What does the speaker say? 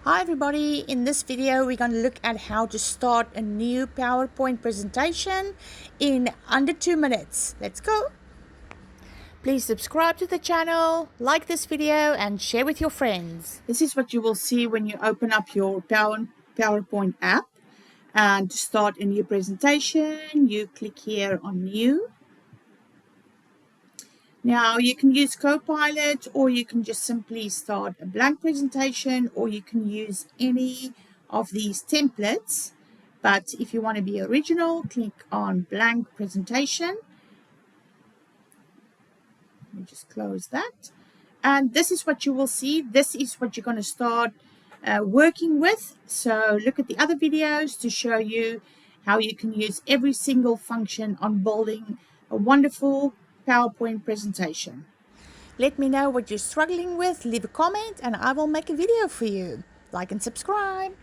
Hi everybody, in this video we're going to look at how to start a new PowerPoint presentation in under 2 minutes. Let's go! Please subscribe to the channel, like this video and share with your friends. This is what you will see when you open up your PowerPoint app. And to start a new presentation, you click here on New. Now you can use Copilot, or you can just simply start a blank presentation, or you can use any of these templates. But if you want to be original, click on blank presentation. Let me just close that. And this is what you will see. This is what you're going to start working with. So look at the other videos to show you how you can use every single function on building a wonderful PowerPoint presentation. Let me know what you're struggling with, leave a comment and I will make a video for you. Like and subscribe.